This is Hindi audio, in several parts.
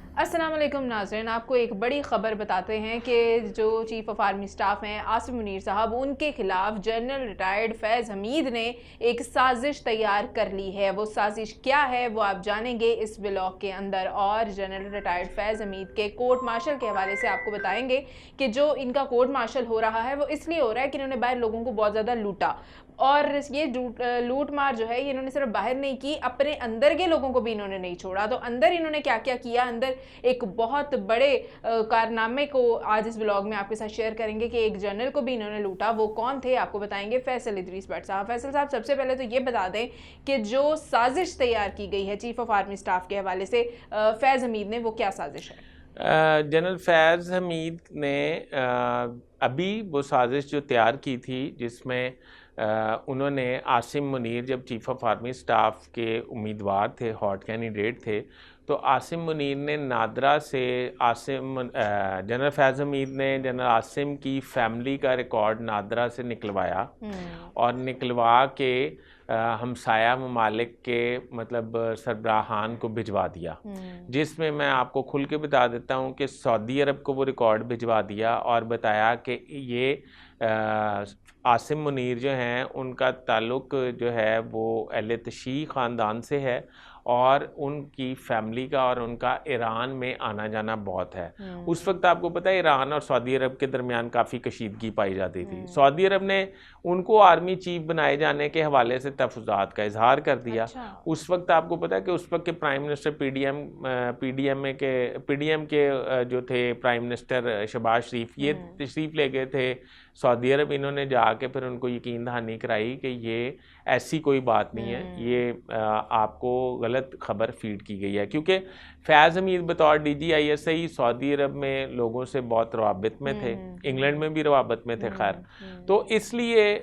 अस्सलाम वालेकुम नाज़रीन, आपको एक बड़ी ख़बर बताते हैं कि जो चीफ़ ऑफ आर्मी स्टाफ हैं आसिम मुनीर साहब, उनके ख़िलाफ़ जनरल रिटायर्ड फैज़ हमीद ने एक साजिश तैयार कर ली है। वो साजिश क्या है वो आप जानेंगे इस व्लॉग के अंदर। और जनरल रिटायर्ड फैज़ हमीद के कोर्ट मार्शल के हवाले से आपको बताएंगे कि जो इनका कोर्ट मार्शल हो रहा है वो इसलिए हो रहा है कि इन्होंने बाहर लोगों को बहुत ज़्यादा लूटा। और ये लूट मार जो है ये इन्होंने सिर्फ बाहर नहीं की, अपने अंदर के लोगों को भी इन्होंने नहीं छोड़ा। तो अंदर इन्होंने क्या क्या किया, अंदर एक बहुत बड़े कारनामे को आज इस ब्लॉग में आपके साथ शेयर करेंगे कि एक जनरल को भी इन्होंने लूटा। वो कौन थे आपको बताएंगे फैसल इदरीस भट्ट साहब। फैसल साहब, सबसे पहले तो ये बता दें कि जो साजिश तैयार की गई है चीफ ऑफ आर्मी स्टाफ के हवाले से फैज़ हमीद ने, वो क्या साजिश है? जनरल फैज़ हमीद ने अभी वो साजिश जो तैयार की थी जिसमें उन्होंने आसिम मुनीर जब चीफ़ ऑफ आर्मी स्टाफ के उम्मीदवार थे, हॉट कैंडिडेट थे, तो आसिम मुनीर ने नादरा से जनरल फैज़ हमीद ने जनरल आसिम की फैमिली का रिकॉर्ड नादरा से निकलवाया और निकलवा के हमसाया ममालिक के मतलब सरबराहान को भिजवा दिया, जिसमें मैं आपको खुल के बता देता हूँ कि सऊदी अरब को वो रिकॉर्ड भिजवा दिया और बताया कि ये आसिम मुनीर जो हैं उनका ताल्लुक़ जो है वो अहले तशी ख़ानदान से है और उनकी फैमिली का और उनका ईरान में आना जाना बहुत है। उस वक्त आपको पता है ईरान और सऊदी अरब के दरमियान काफ़ी कशीदगी पाई जाती थी। सऊदी अरब ने उनको आर्मी चीफ बनाए जाने के हवाले से तफज़ात का इजहार कर दिया। अच्छा। उस वक्त आपको पता है कि उस वक्त के प्राइम मिनिस्टर पीडीएम के जो थे प्राइम मिनिस्टर शहबाज शरीफ, ये तशरीफ़ ले गए थे सऊदी अरब। इन्होंने जाके फिर उनको यकीन दहानी कराई कि ये ऐसी कोई बात नहीं है, ये आपको गलत खबर फीड की गई है, क्योंकि फैज़ हमीद बतौर DGISI सऊदी अरब में लोगों से बहुत रवाबित में थे, इंग्लैंड में भी रवाबित में थे। खैर, तो इसलिए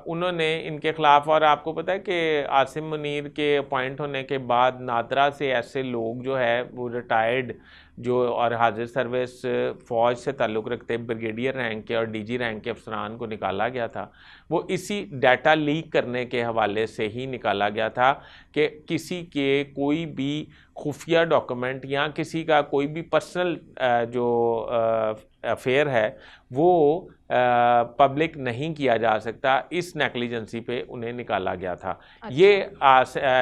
उन्होंने इनके ख़िलाफ़, और आपको पता है कि आसिम मुनीर के अपॉइंट होने के बाद नादरा से ऐसे लोग जो है वो रिटायर्ड जो और हाजिर सर्विस फ़ौज से ताल्लुक़ रखते ब्रिगेडियर रैंक के और DG रैंक के अफसरान को निकाला गया था। वो इसी डाटा लीक करने के हवाले से ही निकाला गया था कि किसी के कोई भी खुफिया डॉक्यूमेंट या किसी का कोई भी पर्सनल जो अफेयर है वो पब्लिक नहीं किया जा सकता। इस नेग्लिजेंसी पे उन्हें निकाला गया था। अच्छा। ये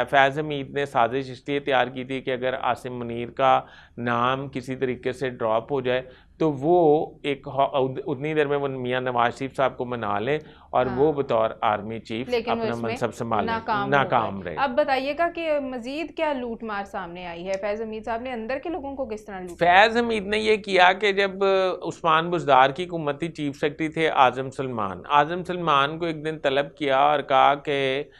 फैज़ हमीद ने साजिश इसलिए तैयार की थी कि अगर आसिम मुनीर का नाम किसी तरीके से ड्रॉप हो जाए तो वो एक उतनी देर में वो मियां नवाज शरीफ साहब को मना लें और वो बतौर आर्मी चीफ अपना मनसब संभालें, नाकाम रहे। अब बताइएगा कि मजीद क्या लूट मार सामने आई है? फैज़ हमीद साहब ने अंदर के लोगों को किस तरह लूटा? फैज़ हमीद ने ये किया कि जब उस्मान बुज़दार की हुकूमत थी, चीफ सेक्रेटरी थे आज़म सलमान को एक दिन तलब किया और कहा कि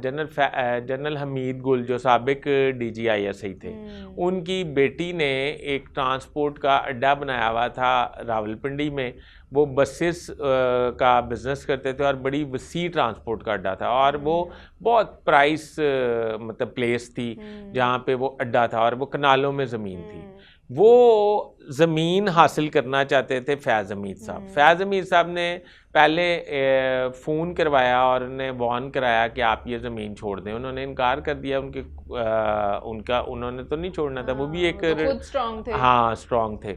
जनरल हमीद गुल जो साबिक DGISI थे, उनकी बेटी ने एक ट्रांसपोर्ट का अड्डा बनाया हुआ था रावलपिंडी में। वो बसेस का बिज़नेस करते थे और बड़ी वसी ट्रांसपोर्ट का अड्डा था और वो बहुत प्राइस मतलब प्लेस थी जहाँ पे वो अड्डा था और वो कनालों में ज़मीन थी। वो ज़मीन हासिल करना चाहते थे फैज़ हमीद साहब। फैज़ हमीद साहब ने पहले फ़ोन करवाया और उन्हें वार्न कराया कि आप ये ज़मीन छोड़ दें। उन्होंने इनकार कर दिया। उन्होंने तो नहीं छोड़ना था, वो भी एक खुद स्ट्रॉन्ग थे। हाँ, स्ट्रॉन्ग थे।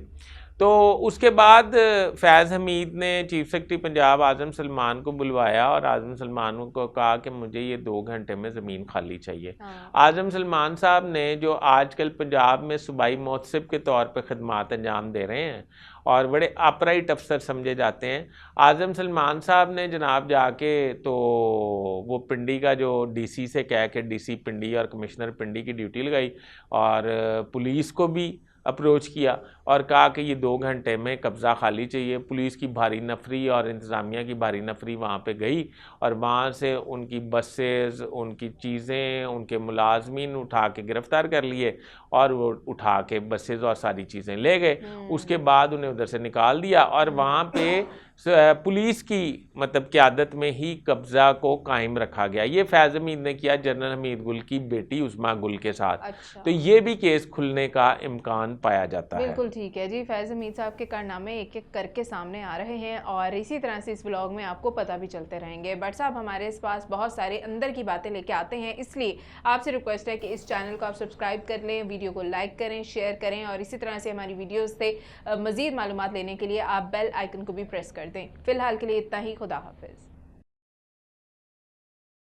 तो उसके बाद फैज़ हमीद ने चीफ सेक्रेटरी पंजाब आज़म सलमान को बुलवाया और आज़म सलमान को कहा कि मुझे ये 2 घंटे में ज़मीन खाली चाहिए। आज़म सलमान साहब ने जो आजकल पंजाब में सूबाई मोहतसिब के तौर पर खिदमात अंजाम दे रहे हैं और बड़े अपराइट अफसर समझे जाते हैं, आज़म सलमान साहब ने जनाब जाके तो वो पिंडी का जो DC से कह के DC पिंडी और कमिश्नर पिंडी की ड्यूटी लगाई और पुलिस को भी अप्रोच किया और कहा कि ये 2 घंटे में कब्ज़ा खाली चाहिए। पुलिस की भारी नफरी और इंतज़ामिया की भारी नफरी वहाँ पे गई और वहाँ से उनकी बसेस, उनकी चीज़ें, उनके मुलाजमीन उठा के गिरफ़्तार कर लिए और वो उठा के बसेस और सारी चीज़ें ले गए। उसके बाद उन्हें उधर से निकाल दिया और वहाँ पे पुलिस की मतलब क़यादत में ही कब्ज़ा को कायम रखा गया। ये फैज़ हमीद ने किया जनरल हमीद गुल की बेटी उस्मा गुल के साथ। अच्छा। तो ये भी केस खुलने का इम्कान पाया जाता है। बिल्कुल ठीक है जी। फैज़ हमीद साहब के कारनामे एक एक करके सामने आ रहे हैं और इसी तरह से इस ब्लॉग में आपको पता भी चलते रहेंगे। बट साहब हमारे पास बहुत सारे अंदर की बातें लेके आते हैं, इसलिए आपसे रिक्वेस्ट है कि इस चैनल को आप सब्सक्राइब कर लें, वीडियो को लाइक करें, शेयर करें और इसी तरह से हमारी वीडियोज़ से मज़ीद मालूमात लेने के लिए आप बेल आइकन को भी प्रेस कर दें। फ़िलहाल के लिए इतना ही। खुदा हाफिज़।